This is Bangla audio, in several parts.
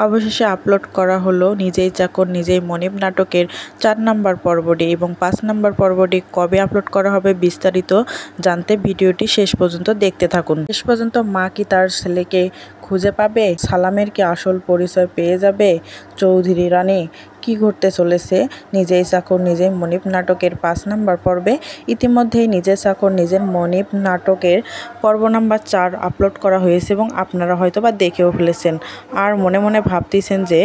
অবশেষে আপলোড করা হলো নিজেই চাকর নিজেই মনিব নাটকের 4 নম্বর পর্বটি এবং 5 নম্বর পর্বটি কবে আপলোড করা হবে বিস্তারিত জানতে ভিডিওটি শেষ পর্যন্ত দেখতে থাকুন। শেষ পর্যন্ত মা কি তার ছেলেকে খুঁজে পাবে? সালামের কি আসল পরিচয় পেয়ে যাবে চৌধুরী রানী? কি ঘটতে চলেছে নিজেই চাকর নিজেই মনিব নাটকের 5 নম্বর পর্বে? ইতিমধ্যেই নিজেই চাকর নিজের মনিব নাটকের পর্ব নাম্বার 4 আপলোড করা হয়েছে এবং আপনারা হয়তোবা দেখেও ফেলেছেন। আর মনে মনে ভাবতেছেন যে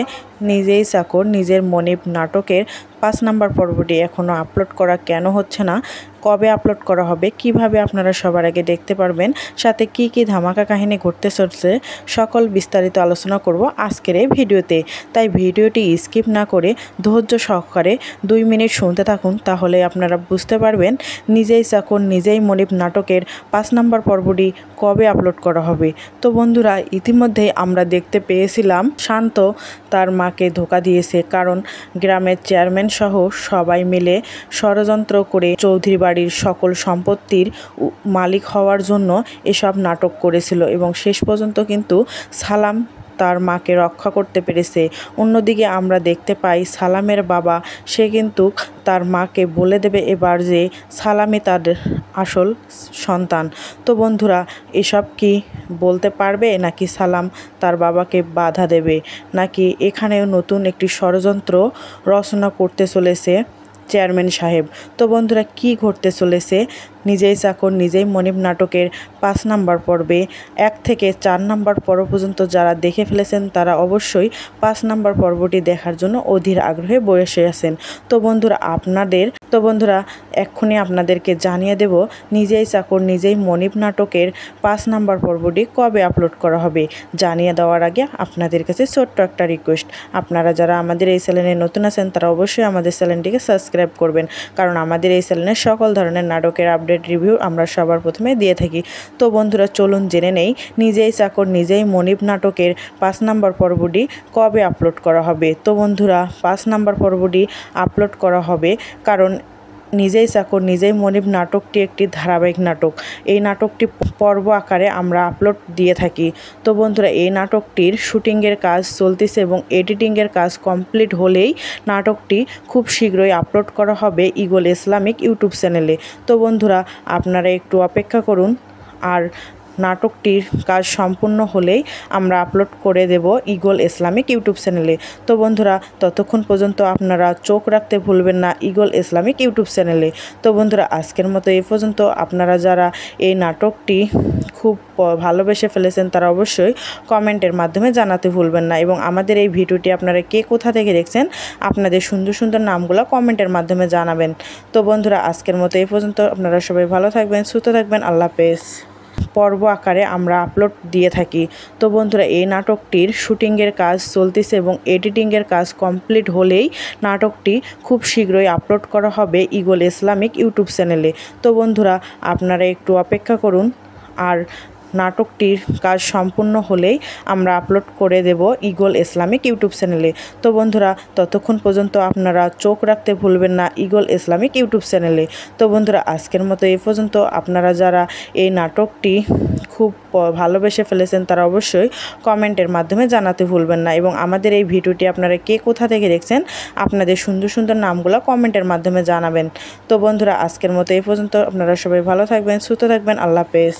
নিজেই চাকর নিজের মনিব নাটকের 5 নম্বর পর্বটি এখনও আপলোড করা কেন হচ্ছে না, কবে আপলোড করা হবে, কিভাবে আপনারা সবার আগে দেখতে পারবেন, সাথে কি কি ধামাকা কাহিনী ঘটতে চলছে সকল বিস্তারিত আলোচনা করব আজকের এই ভিডিওতে। তাই ভিডিওটি স্কিপ না করে ধৈর্য সহকারে 2 মিনিট শুনতে থাকুন, তাহলে আপনারা বুঝতে পারবেন নিজেই চাকর নিজেই মনিব নাটকের 5 নম্বর পর্বটি কবে আপলোড করা হবে। তো বন্ধুরা, ইতিমধ্যেই আমরা দেখতে পেয়েছিলাম শান্ত তার মাকে ধোঁকা দিয়েছে, কারণ গ্রামের চেয়ারম্যান সহ সবাই মিলে ষড়যন্ত্র করে চৌধুরী বাড়ির সকল সম্পত্তির মালিক হওয়ার জন্য এসব নাটক করেছিল এবং শেষ পর্যন্ত কিন্তু সালাম তার মাকে রক্ষা করতে পেরেছে। অন্যদিকে আমরা দেখতে পাই সালামের বাবা, সে কিন্তু তার মাকে বলে দেবে এবার যে সালামই তার আসল সন্তান। তো বন্ধুরা, এসব কি বলতে পারবে নাকি সালাম তার বাবাকে বাধা দেবে, নাকি এখানেও নতুন একটি ষড়যন্ত্র রচনা করতে চলেছে চেয়ারম্যান সাহেব? তো বন্ধুরা, কি ঘটতে চলেছে নিজেই চাকর নিজেই মনিব নাটকের 5 নম্বর পর্বে 1 থেকে 4 নম্বর পর্ব পর্যন্ত যারা দেখে ফেলেছেন তারা অবশ্যই 5 নম্বর পর্বটি দেখার জন্য অধীর আগ্রহে বসে আছেন। তো বন্ধুরা এক্ষুনি আপনাদেরকে জানিয়ে দেব নিজেই চাকর নিজেই মনিব নাটকের 5 নম্বর পর্বটি কবে আপলোড করা হবে। জানিয়ে দেওয়ার আগে আপনাদের কাছে ছোট্ট একটা রিকোয়েস্ট, আপনারা যারা আমাদের এই চ্যানেলে নতুন আছেন তারা অবশ্যই আমাদের চ্যানেলটিকে সাবস্ক্রাইব করবেন, কারণ আমাদের এই চ্যানেলে সকল ধরনের নাটকের আপডেট রিভিউ আমরা সবার প্রথমে দিয়ে থাকি। তো বন্ধুরা, চলুন জেনে নেই নিজেই চাকর নিজেই মনিব নাটকের 5 নম্বর পর্বটি কবে আপলোড করা হবে। তো বন্ধুরা, 5 নম্বর পর্বটি আপলোড করা হবে কারণ নিজেই চাকর নিজেই মনিব নাটকটি একটি ধারাবাহিক নাটক। এই নাটকটি পর্ব আকারে আমরা আপলোড দিয়ে থাকি। তো বন্ধুরা, এই নাটকটির শুটিংয়ের কাজ চলতেছে এবং এডিটিংয়ের কাজ কমপ্লিট হলেই নাটকটি খুব শীঘ্রই আপলোড করা হবে ঈগল ইসলামিক ইউটিউব চ্যানেলে। তো বন্ধুরা, আপনারা একটু অপেক্ষা করুন, আর নাটকটির কাজ সম্পূর্ণ হলেই আমরা আপলোড করে দেব ঈগল ইসলামিক ইউটিউব চ্যানেলে। তো বন্ধুরা, ততক্ষণ পর্যন্ত আপনারা চোখ রাখতে ভুলবেন না ঈগল ইসলামিক ইউটিউব চ্যানেলে। তো বন্ধুরা, আজকের মতো এই পর্যন্ত। আপনারা যারা এই নাটকটি খুব ভালোবেসে ফেলেছেন তারা অবশ্যই কমেন্টের মাধ্যমে জানাতে ভুলবেন না, এবং আমাদের এই ভিডিওটি আপনারা কে কোথা থেকে দেখছেন আপনাদের সুন্দর সুন্দর নামগুলো কমেন্টের মাধ্যমে জানাবেন। তো বন্ধুরা, আজকের মতো এই পর্যন্ত। আপনারা সবাই ভালো থাকবেন, সুস্থ থাকবেন। আল্লাহ হাফেজ। পর্ব আকারে আমরা আপলোড দিয়ে থাকি। তো বন্ধুরা, এই নাটকটির শুটিংয়ের কাজ চলতেছে এবং এডিটিংয়ের কাজ কমপ্লিট হলেই নাটকটি খুব শীঘ্রই আপলোড করা হবে ঈগল ইসলামিক ইউটিউব চ্যানেলে। তো বন্ধুরা, আপনারা একটু অপেক্ষা করুন, আর নাটকটির কাজ সম্পূর্ণ হলেই আমরা আপলোড করে দেব ঈগল ইসলামিক ইউটিউব চ্যানেলে। তো বন্ধুরা, ততক্ষণ পর্যন্ত আপনারা চোখ রাখতে ভুলবেন না ঈগল ইসলামিক ইউটিউব চ্যানেলে। তো বন্ধুরা, আজকের মতো এই পর্যন্ত। আপনারা যারা এই নাটকটি খুব ভালোবেসে ফেলেছেন তারা অবশ্যই কমেন্টের মাধ্যমে জানাতে ভুলবেন না, এবং আমাদের এই ভিডিওটি আপনারা কে কোথা থেকে দেখছেন আপনাদের সুন্দর সুন্দর নামগুলো কমেন্টের মাধ্যমে জানাবেন। তো বন্ধুরা, আজকের মতো এই পর্যন্ত। আপনারা সবাই ভালো থাকবেন, সুস্থ থাকবেন। আল্লাহ হাফেজ।